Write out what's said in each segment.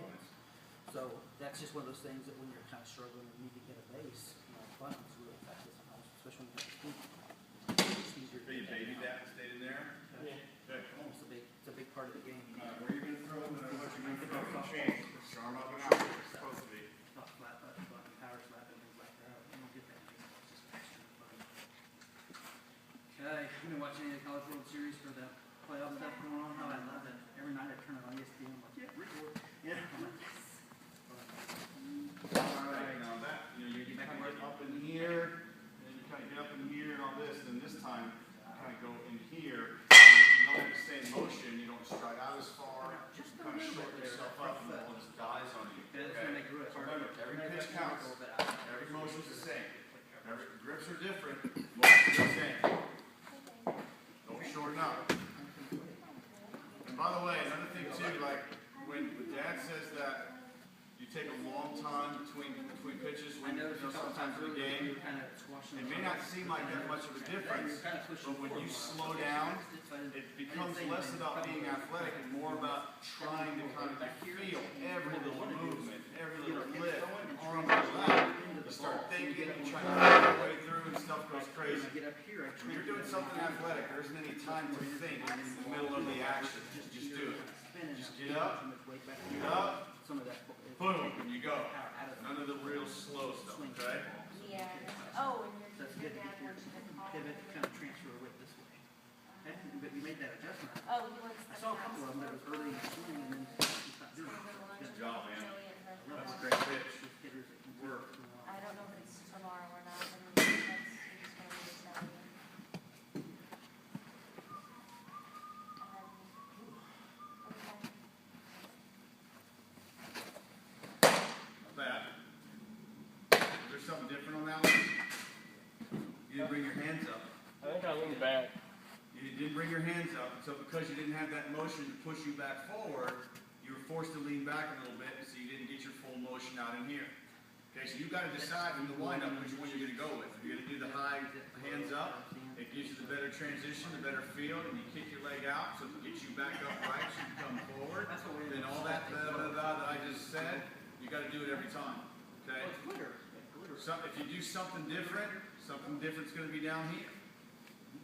kids. So that's just one of those things that when you're kind of struggling and need to get a base, fun is really effective sometimes, especially when you have to speak. It's easier to So you get baby that. that and stayed in there? Yeah. Okay. It's a big part of the game. Where are you going to throw them and what you're going to throw? Change. Arm up and out. It's supposed to be. Tough flat, power slap and things like that. You don't get that anymore. It's just extra fun. Okay, you've been watching any of the College World Series for the playoff stuff going on? Oh, I love it. Every night I turn it on ESPN. I'm like, yeah, record. Yeah. I'm like, yes. All right, now that, you kind of get up in here, and then you kind of get up in here and all this, then this time, you kind of go in here, you don't have the same motion, you don't stride out as far, Just you kind of shorten yourself up, and it all just dies on you. Yeah, it's Okay? gonna make it really So hard. remember, every pitch counts, A little bit out. every motion's the same. Every, grips are different, motions are the same. Don't shorten up. And by the way, another thing too, like, when Dad says that you take a long time between pitches, I when noticed a couple sometimes times in the earlier game, you were kind of squashing. it may not seem like that much of a difference, but when you slow down, it becomes less about being athletic and more about trying to kind of feel every little movement, every little lift, arm or leg. You start thinking, you try to find your way through, and stuff goes crazy. When you're doing something athletic, there isn't any time to think in the middle of the action. Just do it. Just get up, boom, and you go. None of the real slow stuff, okay? Yeah. Oh, and So it's good to get your pivot, kind of transfer with this way. Okay, but you made that adjustment. oh, he wants I the saw a couple of them that was early in the swing and then he stopped doing it. Good job, man. That's That's a great pitch. hitters that can work. I don't know if it's tomorrow or not, but he's just gonna be Italian. Not bad. Is there something different on that one? You didn't bring your hands up. I think I leaned back. You didn't bring your hands up, so because you didn't have that motion to push you back forward, you were forced to lean back a little bit, so you didn't get your full motion out in here. Okay, so you've got to decide from the lineup which one you're going to go with. If you're going to do the high hands up, it gives you the better transition, the better feel, and you kick your leg out, so it gets you back upright, so you come forward. Then all that that I just said, you got to do it every time. Okay? So if you do something different's going to be down here.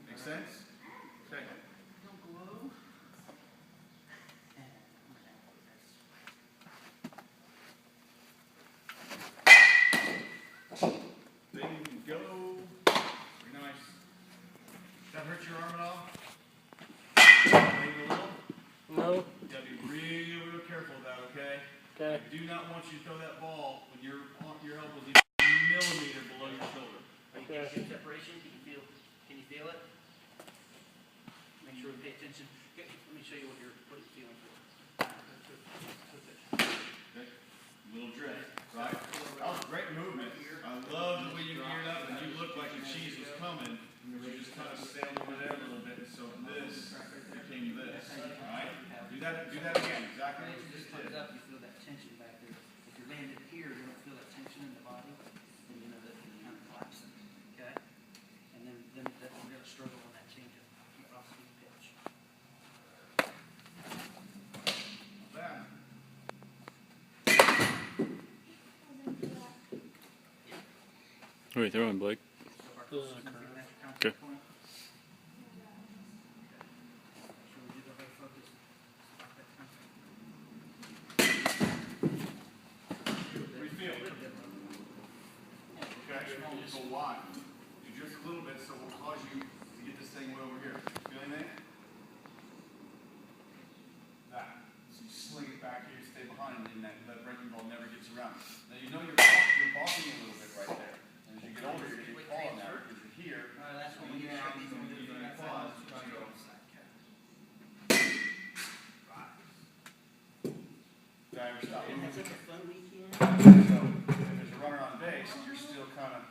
Make sense? Okay. There you go. Very nice. That hurt your arm at all? Maybe a little? No. You gotta be real careful of that, okay? Okay. I do not want you to throw that ball when your elbow's even a millimeter below your shoulder. Okay. Separation, can you feel it? Make sure we pay attention. Okay, let me show you what you're feeling for. Okay. Little drift, right? That was a great movement. I love the way you geared up and you looked like the cheese was coming. You just kind of sailed over there a little bit, and so this became this. Alright? Do that again, exactly what you just did. Up, you feel that tension back there. If you're landed here, you don't feel that tension in the body, then you know that you're kind of collapsing. Okay? And then that's you're gonna struggle on that change of off-speed pitch. Not bad. Who are you throwing, Blake? This is a curve. Okay. What do you feel? Okay, so why? You drift a little bit, so it will cause you to get this thing way over here. Feel anything? That. So you sling it back here, stay behind, and that breaking ball never gets around. Now you know you're balking a little bit right there. And as you get older, you're going to get caught on that because you're here. That's So when you you get get out, these you when get you're your doing claws, that. just go. Diver stop. And it's like a fun weekend. So, if there's a runner on base, you're still kind of,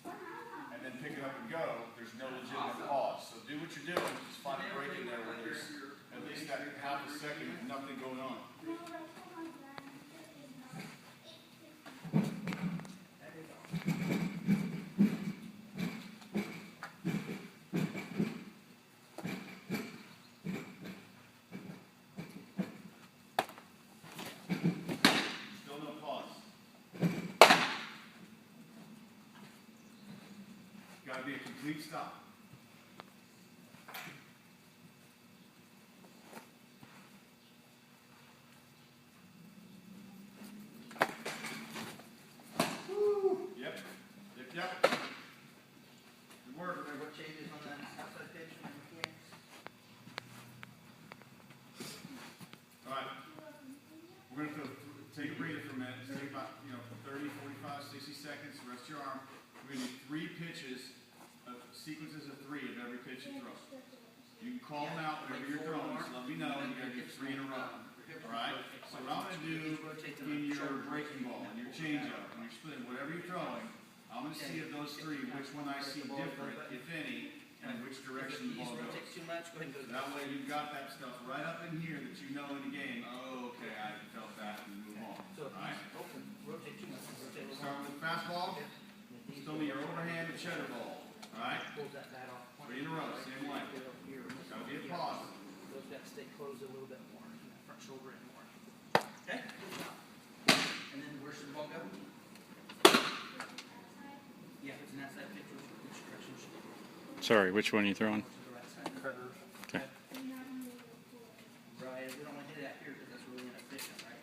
and then pick it up and go, there's no legitimate pause. So do what you're doing, just find a break in there where there's at least that half a second of nothing going on. complete stop. Woo. Yep. Yep. Good work. What changes on that outside pitch and mechanics? All right. We're going to take a breather for a minute. Take about 30, 45, 60 seconds. Rest your arm. We're going to do 3 pitches, sequences of 3 of every pitch you throw. You can call them out whenever you're throwing. Just let me know. You got to get 3 in a row. All right. So what I'm going to do in your breaking ball, in your changeup, when you're splitting, whatever you're throwing, I'm going to see of those 3 which one I see different, if any, and which direction the You ball goes. rotate too much, go ahead and go to That way you've got that stuff right up in here that you know in the game. Oh, okay, I felt that and move on. So if All right. you open, rotate too much, rotate a little Start more. with fastball. Still need your overhand and cheddar ball. All right. Pulls that bat off. 3 in a row, same way. Gotta be a pause. Those got to stay closed a little bit more, that front shoulder in more. Okay, good job. And then where should the ball go? Yeah, if it's an outside pitch, which direction should it go? Sorry, which one are you throwing? To the right side. Curve. Okay. Right, we don't want to hit that here because that's really inefficient, right?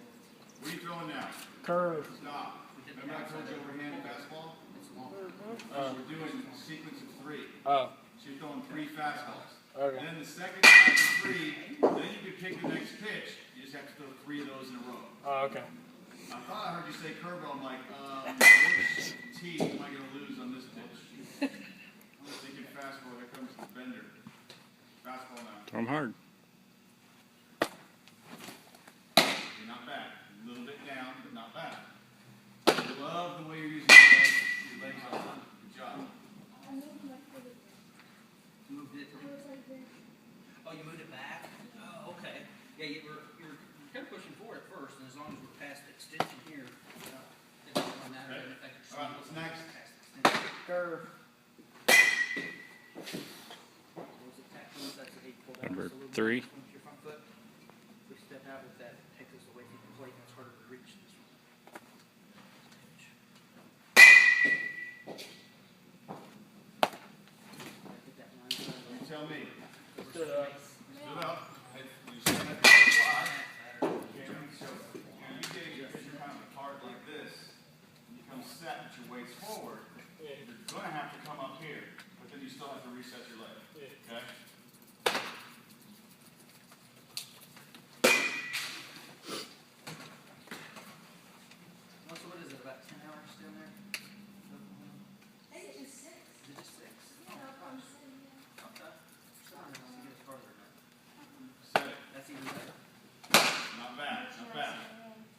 What are you throwing now? Curve. Stop. Remember I told you overhand fastball? It's long. We're doing a sequence of 3. Oh. So you're throwing 3 fastballs. Okay. And then the second time of 3, then you can pick the next pitch. You just have to throw 3 of those in a row. Oh, okay. I thought I heard you say curveball. I'm like, which tee am I going to lose on this pitch? I'm thinking fastball. Here comes the bender. Fastball now. Throw 'em hard. You're not bad. A little bit down, but not bad. I love the way you're using your legs on. Good job. Moved it. Oh, you moved it back? Oh, okay. Yeah, you're kind of pushing forward at first, and as long as we're past the extension here, it doesn't really matter. Okay. It doesn't affect your All right, swing. what's next? Past the extension. Curve. What was it, tack one side, so they pull that Number just a little 3. bit with your front foot. If we step out with that, it takes us away from the plate, and it's harder to reach this one. Get that line going. You tell me. Stood up. Stood up. You stand at the fly. Okay, so you get your pitcher kind of hard like this. You come set, but your weight's forward. Yeah. You're going to have to come up here, but then you still have to reset your leg. Yeah. Okay? So what is it, about 10 hours still there? Is it just 6? Okay. So I'm gonna get it farther now. Set it. That's even better. Not bad. Not bad.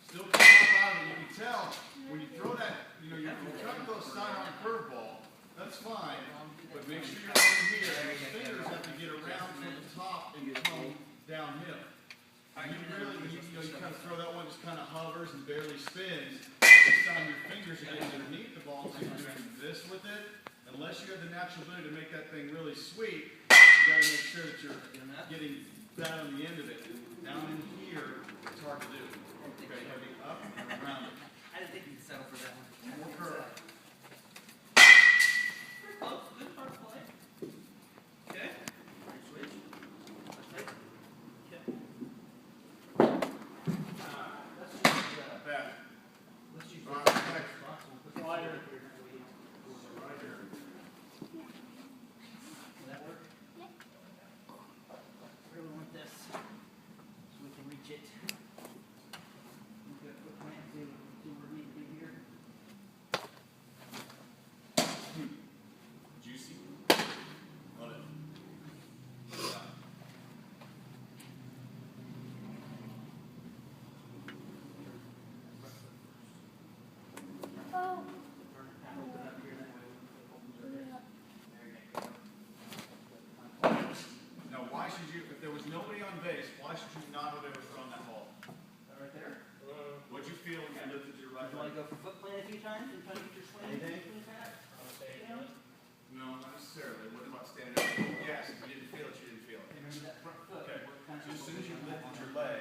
Still come up out of it. You can tell when you throw that, you're trying to throw a sidearm curveball. That's fine. But make sure you're over here and your fingers have to get around from the top and come downhill. You really, when you kind of throw that one, just kind of hovers and barely spins. This time your fingers are getting underneath the ball, so you're doing this with it. Unless you have the natural ability to make that thing really sweet, you got to make sure that you're getting that on the end of it. Down in here, it's hard to do. Okay, heavy up and around it. I didn't think you'd settle for that one. More curve. Close, good part of play. Okay. Switch. Let's take it. Okay. Let's just, Not bad. let's use All that. right, next. Slider. Will that work? Really want this so we can reach it. We've got what plant do what we need to do here. Juicy. Love it. Oh. Turn it down, open up here, that way we can open it. There you go. Now, why should you, if there was nobody on base, why should you not have ever thrown that ball? Right there. What'd you feel when you lifted your right You want leg? to go for foot plant a few times and try to get your swing? Anything? Swing back? No, not necessarily. What about standing up? Yes, if you didn't feel it, you didn't feel it. Remember that front foot. Okay. Work kind So of- as soon as you lifted your leg,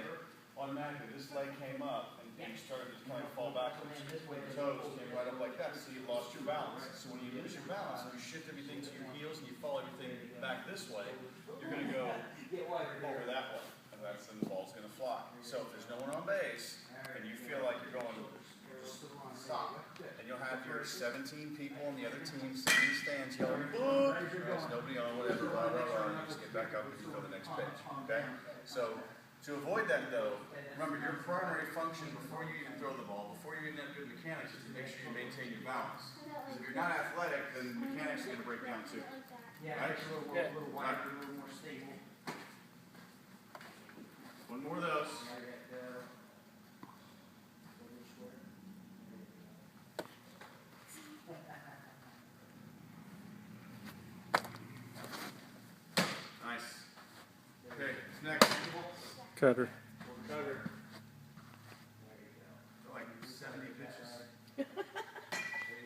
automatically this leg came up and and you started to kind of fall backwards. Your toes came right up like that, so you lost your balance. So when you lose your balance, you shift everything to your heels and you fall everything back this way, you're going to go over that way. And that's when the ball's going to fly. So if there's no one on base, and you feel like you're going, stop. And you'll have your 17 people on the other team sitting in the stands yelling, boo! There's nobody on, whatever, blah, blah, blah. And you just get back up and you go to the next pitch. Okay? So to avoid that, though, remember your primary function before you even throw the ball, before you even have good mechanics, is to make sure you maintain your balance. Because if you're not athletic, then mechanics are going to break down too. Yeah, Right? it's a little wider, a little more stable. One more of those. Nice. Okay, what's next? Cutter. Like 70 pitches. There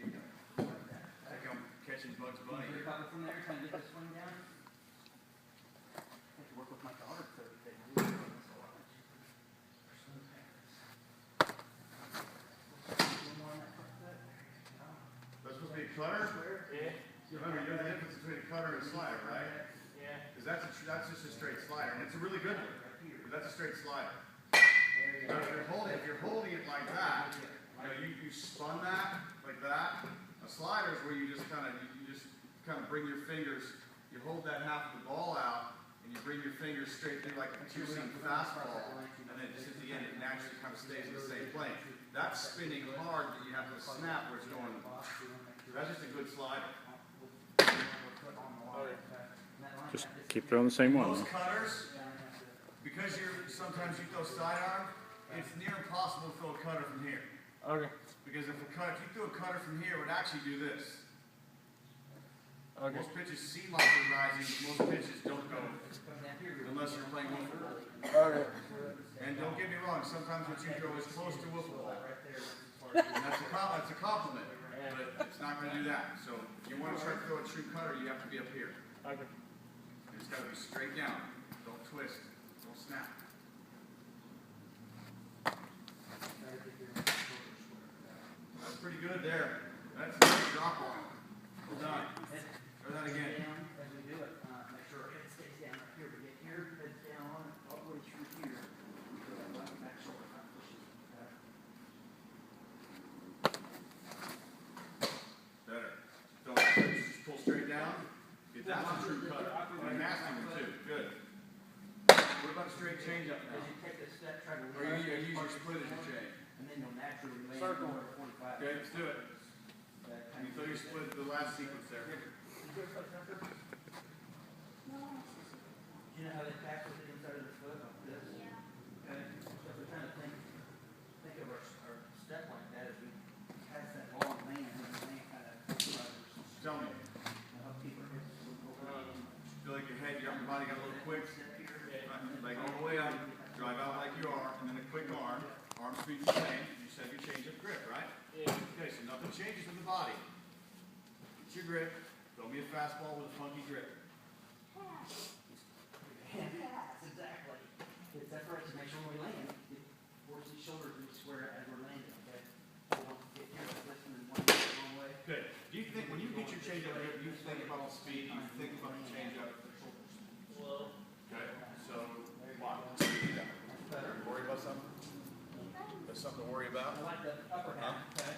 you go. Like I'm catching Bugs Bunny. Get a couple from there, trying to get this swing down. I have to work with my daughter for everything. That's supposed to be a cutter? Yeah. Remember, you know the difference between a cutter and a slider, right? Yeah. Because that's just a straight slider, and it's a really good one. But that's a straight slider. So if you're holding it like that, you spun that like that. A slider is where you just kind of bring your fingers, you hold that half of the ball out, and you bring your fingers straight through like a two-seam fastball, and then just at the end it naturally kind of stays in the same plane. That's spinning hard, but you have to snap where it's going. That's just a good slider. Just keep throwing the same one. Those cutters, because sometimes you throw sidearm, it's near impossible to throw a cutter from here. Okay. Because if you threw a cutter from here, it would actually do this. Okay. Most pitches seem like they're rising, most pitches don't go unless you're playing wiffle ball. Okay. And don't get me wrong, sometimes what you throw is close to wiffle ball. And that's a compliment, but it's not going to do that. So you want to try to throw a true cutter, you have to be up here. Okay. It's got to be straight down. Don't twist. Don't snap. That's pretty good there. That's a nice drop on. Well done. Try that again. Down as we do it, make sure our head stays down up here, but get here, head down, all the way through here. Feel that left back shoulder kind of pushes, okay? Better. Don't just pull straight down. Get that's a true cutter. And a nasty one too. Good. What about a straight change up now? As you take this step, try to. Or you use your split as your change. And then you'll naturally land Circle. over 45. Okay, let's do it. That And kind you of- throw your split the last sequence there. You know how they back with the inside of the foot like this? Okay, so we're trying to think of our step like that as we pass that long man, and the man kind of Tell me. help keep our hips a little over. Feel like your head, your upper body got a little quick. Step here. Leg all the way up. Drive out like you are, and then a quick arm. Arm speed the same. You said you change up grip, right? Yeah. Okay, so nothing changes with the body. It's your grip. Throw me a fastball with a funky grip. Exactly. It separates, make sure when we land, it forces the shoulders to be square as we're landing, okay? We don't get here, listen, and one the wrong way. Good. Do you think, when you get your change up grip, you think about the speed, you think about the change up? Slow. Okay, so why? Speed up. Better. Worry about something? There's something to worry I about? like the upper half, okay?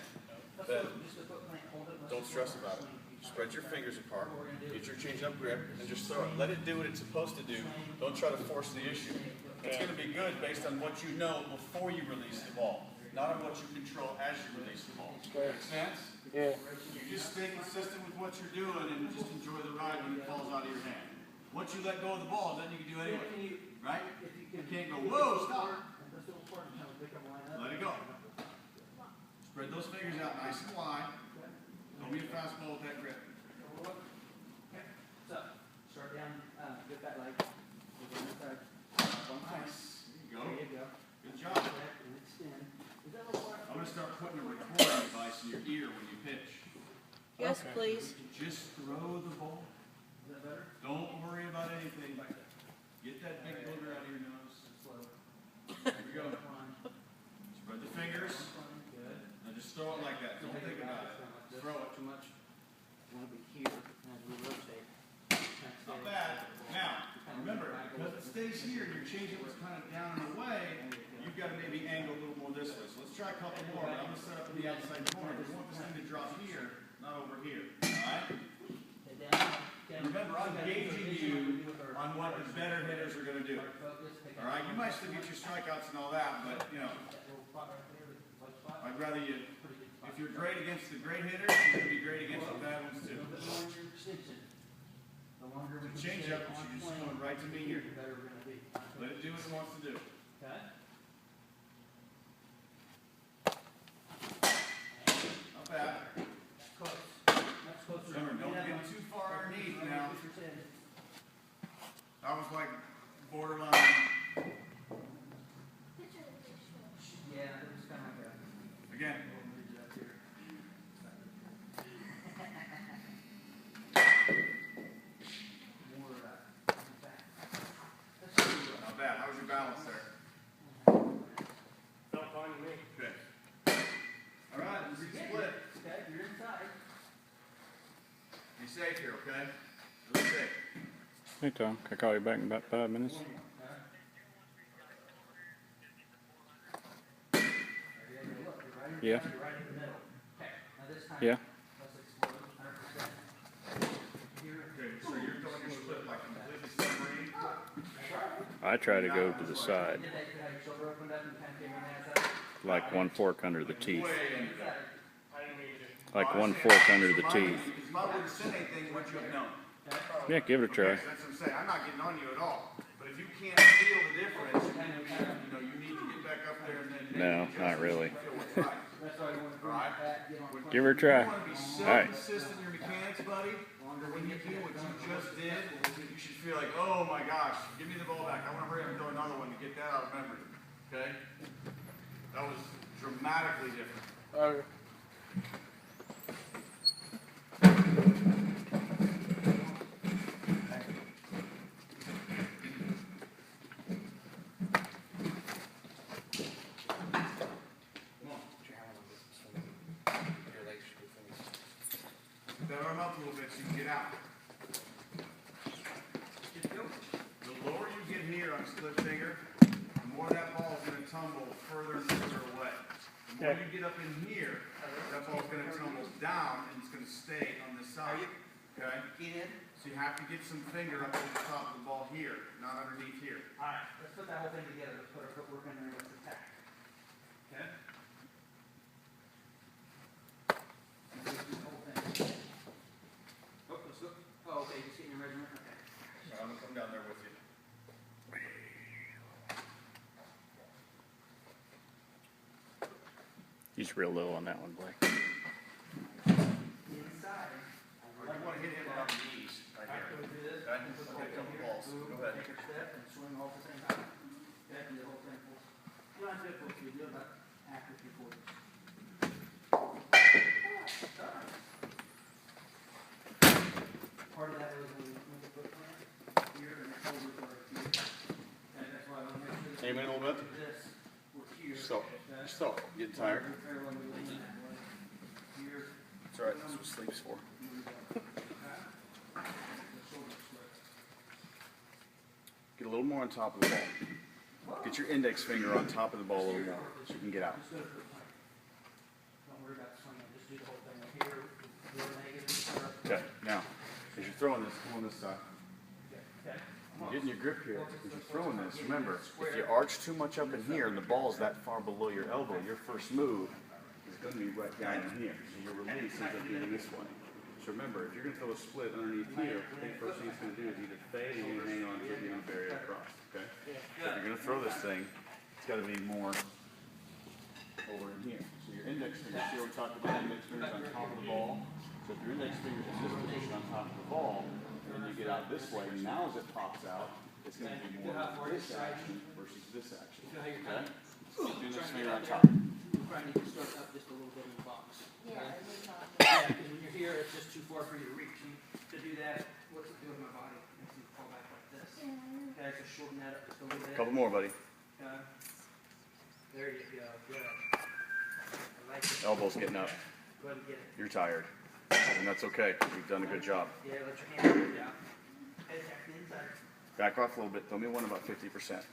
Let's Bet. go, just the foot plant, hold it. let's Don't just stress swing about it. feet. Spread your fingers apart, get your change up grip, and just throw it. Let it do what it's supposed to do. Don't try to force the issue. It's going to be good based on what you know before you release the ball, not on what you control as you release the ball. Make sense? Yeah. You just stay consistent with what you're doing and just enjoy the ride when it falls out of your hand. Once you let go of the ball, then you can do anyway, right? If you You can. can't go, whoa, stop. This little part, kind of pick up, line up. Let it go. Spread those fingers out nice and wide. Don't be a fastball with that grip. Okay, so, start down, get that leg, go down this side, one time. Nice. There you go. There you go. Good job. Step and extend. Is that a little far? I'm going to start putting a recording device in your ear when you pitch. Yes, please. Just throw the ball. Is that better? Don't worry about anything. Get that big booger out of your nose. Slow. Here we go. Climb. Spread the is here, and your changeup was kind of down and away, you've got to maybe angle a little more this way. So let's try a couple more, but I'm going to set up in the outside corner. We want this thing to drop here, not over here. Alright? Remember, I'm gauging you on what the better hitters are going to do. Alright? You might still get your strikeouts and all that, but, you know, I'd rather you, if you're great against the great hitters, you're going to be great against the bad ones too. The changeup, you're just going right to me here. Let it do what it wants to do. Not bad. Remember, don't get too far underneath now. I was like borderline. Again. Not bad. How was your balance there? Felt fine to me. Good. All right, let's split. Okay, you're inside. Be safe here, okay? Be safe. Hey, Tom, can I call you back in about 5 minutes? Yeah. Yeah. Good. So you're throwing your split like completely submarine? I try to go to the side, like one fork under the teeth. Way in. Like one fork under the teeth. Because if I would have said anything, would you have known? Yeah, give it a try. Okay, so that's what I'm saying. I'm not getting on you at all. But if you can't feel the difference, you need to get back up there and then make No, adjustments not really. and feel what's right. Right? Give her a try. You want to be so All right. consistent in your mechanics, buddy. When you do what you just did, you should feel like, oh my gosh, give me the ball back. I want to hurry up and throw another one to get that out of memory. Okay? That was dramatically different. Okay. That arm up a little bit so you can get out. The lower you get here on split finger, the more that ball is going to tumble further and further away. The more you get up in here, that ball is going to tumble down and it's going to stay on this side. Okay? Get in. So you have to get some finger up to the top of the ball here, not underneath here. Alright, let's put that whole thing together. Let's put our footwork in there. Let's attack. Okay? Let's do the whole thing. Oh, let's look. Oh, okay, just getting your measurement. Okay. So I'm going to come down there with you. He's real low on that one, Blake. Or Inside. you want to hit him around the knees, right here. After we do this, Okay? we'll put the Hit a whole couple thing balls. here. Go Boom, ahead. take a step and swing all at the same time. Okay, do the whole thing full. You don't have to do it full speed. Do it about half or 3/4. Part of that was when we went to foot plant here and it's over for here. Okay, that's why I want to make sure. Aim in a little bit. This, we're here. Stop. Okay? Stop. Getting tired. We're fair when we lean that way. Here. That's all right. That's what sleep's for. Get a little more on top of the ball. Get your index finger on top of the ball a little more so you can get out. Just go to foot plant. Don't worry about swinging, just do the whole thing here, do a negative. Okay. Now, as you're throwing this, come on this side. Okay. You're getting your grip here. As you're throwing this, remember, if you arch too much up in here and the ball's that far below your elbow, your first move is going to be right down in here. So your release ends up being this way. So remember, if you're going to throw a split underneath here, the first thing it's going to do is either fade or you're going to hang on to it and bury it across. Okay? So if you're going to throw this thing, it's got to be more over in here. So your index finger, see what we talked about, index finger's on top of the ball. So if your index finger's in this position on top of the ball, and you get out this way, now as it pops out, it's going to be more of this action versus this action. Okay? So index finger on top. You probably need to start up just a little bit in the box. Yeah, it was not. Yeah, because when you're here, it's just too far for you to reach. To do that, what's it doing to my body? Makes me fall back like this. Okay, so shorten that up just a little bit. Couple more, buddy. Okay. There you go. Good. I like it. Elbow's getting up. Go ahead and get it. You're tired. And that's okay. You've done a good job. Yeah, let your hand go down. Head back to the inside. Back off a little bit. Throw me one about 50%.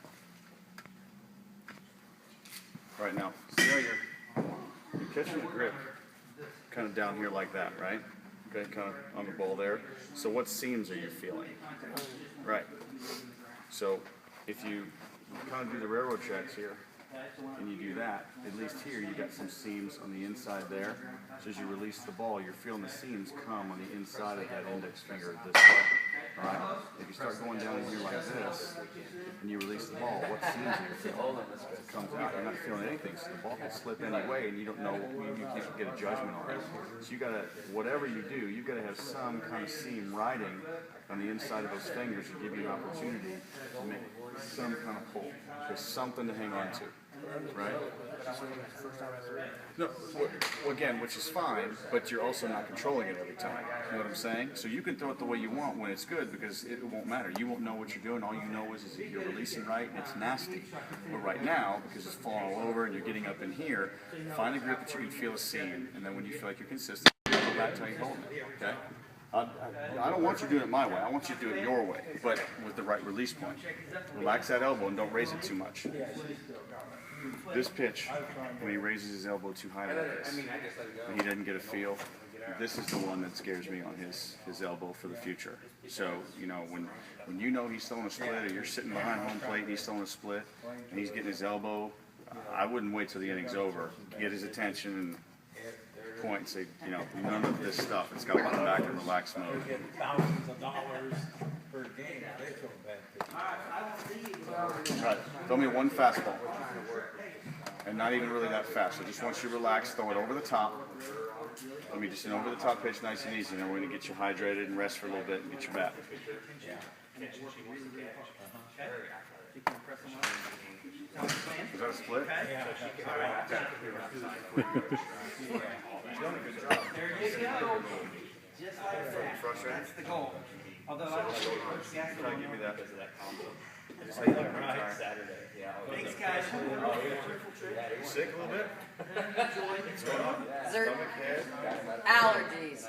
Right now, see how you're catching the grip kind of down here like that, right? Okay, kind of on the ball there. So what seams are you feeling? Right. So if you kind of do the railroad checks here, and you do that, at least here you got some seams on the inside there. So as you release the ball, you're feeling the seams come on the inside of that index finger this way. All right? If you start going down here like this, and you release the ball, what seams are you feeling? As it comes out, you're not feeling anything, so the ball can slip anyway, and you don't know, you can't get a judgment on it. So you gotta, whatever you do, you gotta have some kind of seam riding on the inside of those fingers to give you an opportunity to make some kind of pull. There's something to hang on to. Right? No, well, again, which is fine, but you're also not controlling it every time. You know what I'm saying? So you can throw it the way you want when it's good because it won't matter. You won't know what you're doing. All you know is that you're releasing right and it's nasty. But right now, because it's falling all over and you're getting up in here, find a grip that you can feel a seam, and then when you feel like you're consistent, go back till you hold it. Okay? I don't want you doing it my way. I want you to do it your way, but with the right release point. Relax that elbow and don't raise it too much. This pitch, when he raises his elbow too high like this, and he doesn't get a feel, this is the one that scares me on his elbow for the future. So, you know, when you know he's throwing a split, or you're sitting behind home plate and he's throwing a split, and he's getting his elbow, I wouldn't wait till the inning's over. Get his attention and point and say, you know, none of this stuff. It's got to come back in relaxed mode. Thousands of dollars per game. They feel bad. Right. Throw me one fastball. And not even really that fast. So just once you relax, throw it over the top. Let me just an over the top pitch, nice and easy. And then we're going to get you hydrated and rest for a little bit and get you back. Was that a split? Yeah. There you go. Just like that. That's the goal. Although I don't think it's Try to give me that. Thanks, guys. Sick a little bit? Is there Stomach, head? allergies?